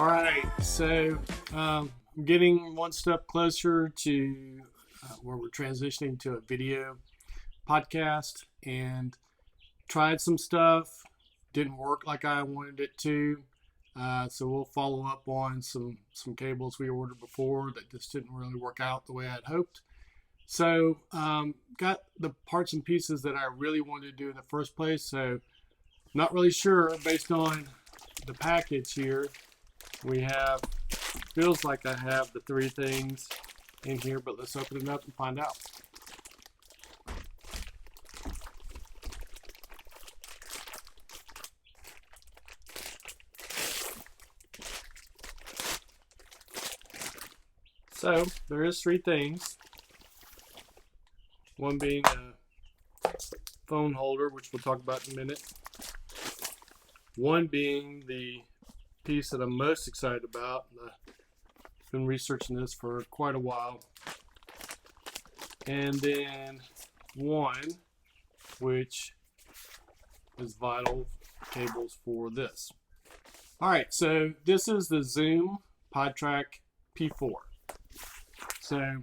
All right, so I'm getting one step closer to where we're transitioning to a video podcast, and tried some stuff. Didn't work like I wanted it to. So we'll follow up on some cables we ordered before that just didn't really work out the way I'd hoped. So got the parts and pieces that I really wanted to do in the first place. So not really sure based on the package here. We have, feels like I have the three things in here, but let's open it up and find out. So there is three things. One being a phone holder, which we'll talk about in a minute. One being the piece that I'm most excited about. I've been researching this for quite a while. And then one, which is vital cables for this. All right, so this is the Zoom Podtrak P4. So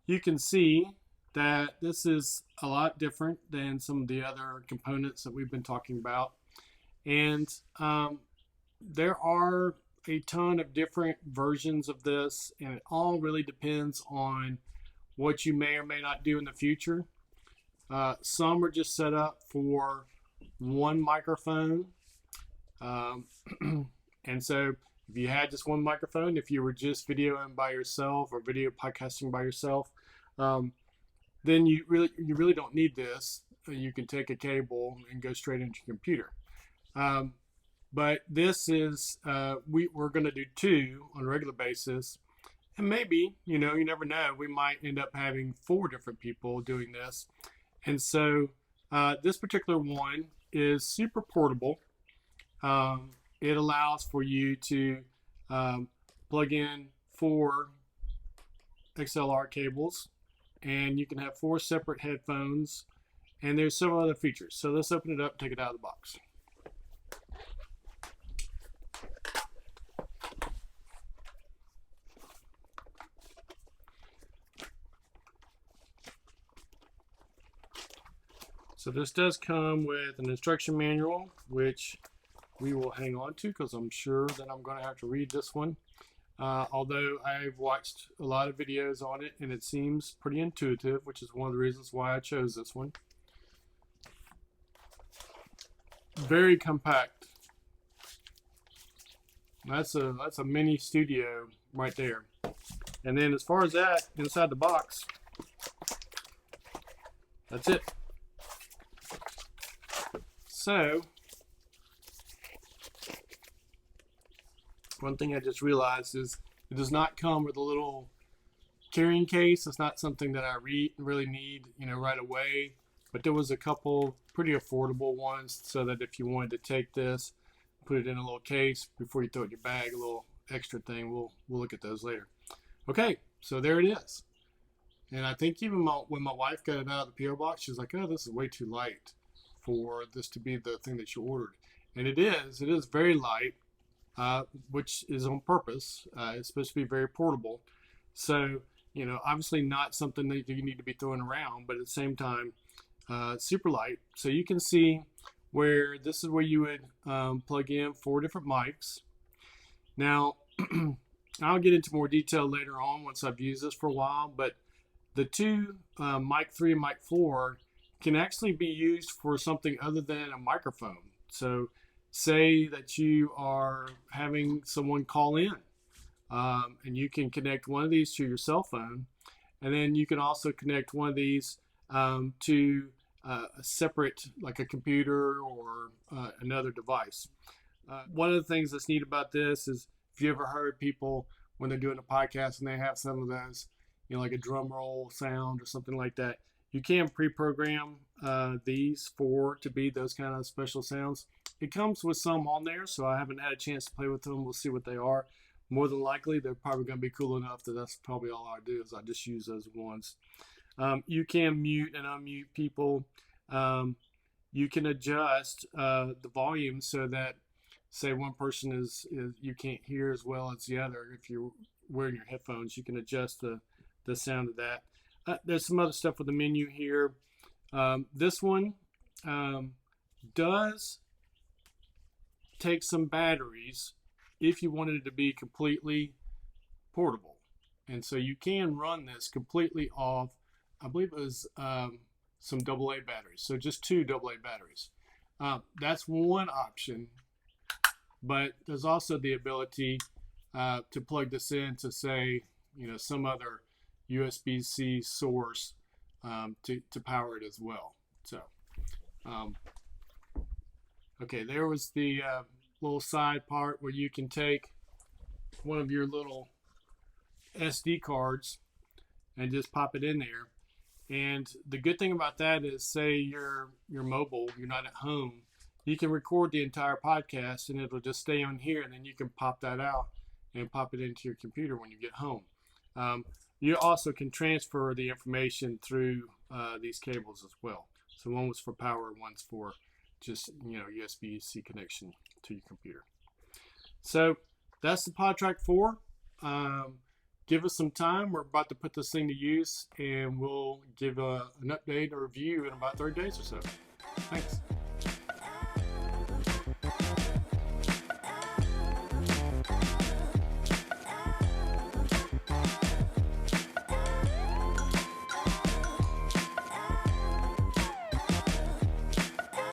you can see that this is a lot different than some of the other components that we've been talking about. And there are a ton of different versions of this, and it all really depends on what you may or may not do in the future. Some are just set up for one microphone. And so if you had just one microphone, if you were just videoing by yourself or video podcasting by yourself, then you really don't need this. You can take a cable and go straight into your computer. But this is, we're going to do two on a regular basis. And maybe, you never know, we might end up having 4 different people doing this. And so this particular one is super portable. It allows for you to plug in 4 XLR cables, and you can have 4 separate headphones, and there's several other features. So let's open it up and take it out of the box. So this does come with an instruction manual, which we will hang on to because I'm sure that I'm going to have to read this one. Although I've watched a lot of videos on it and it seems pretty intuitive, which is one of the reasons why I chose this one. Very compact. That's a mini studio right there. And then as far as that, inside the box, that's it. So, one thing I just realized is it does not come with a little carrying case. It's not something that I really need, right away. But there was a couple pretty affordable ones so that if you wanted to take this, put it in a little case before you throw it in your bag, a little extra thing. We'll look at those later. Okay, so there it is. And I think even when my wife got it out of the PO box, she was like, "Oh, this is way too light for this to be the thing that you ordered." And it is very light, which is on purpose. It's supposed to be very portable. So, obviously not something that you need to be throwing around, but at the same time, super light. So you can see where this is where you would plug in 4 different mics. Now, I'll get into more detail later on once I've used this for a while, but the 2 mic 3 and mic 4 can actually be used for something other than a microphone. So say that you are having someone call in, and you can connect one of these to your cell phone, and then you can also connect one of these to a separate, like a computer or another device. One of the things that's neat about this is if you ever heard people when they're doing a podcast and they have some of those, like a drum roll sound or something like that, you can pre-program these to be those kind of special sounds. It comes with some on there, so I haven't had a chance to play with them. We'll see what they are. More than likely, they're probably going to be cool enough that that's probably all I do is I just use those ones. You can mute and unmute people. You can adjust the volume so that say one person is you can't hear as well as the other. If you're wearing your headphones, you can adjust the sound of that. There's some other stuff with the menu here. This one does take some batteries if you wanted it to be completely portable. And so you can run this completely off, I believe it was some AA batteries. So just 2 AA batteries. That's one option, but there's also the ability to plug this in to, say, some other USB-C source to power it as well. So, okay, there was the little side part where you can take one of your little SD cards and just pop it in there. And the good thing about that is, say you're mobile, you're not at home, you can record the entire podcast and it'll just stay on here, and then you can pop that out and pop it into your computer when you get home. You also can transfer the information through these cables as well. So one was for power, one's for just USB-C connection to your computer. So that's the Podtrak 4. Give us some time. We're about to put this thing to use, and we'll give an update or review in about 30 days or so. Thanks.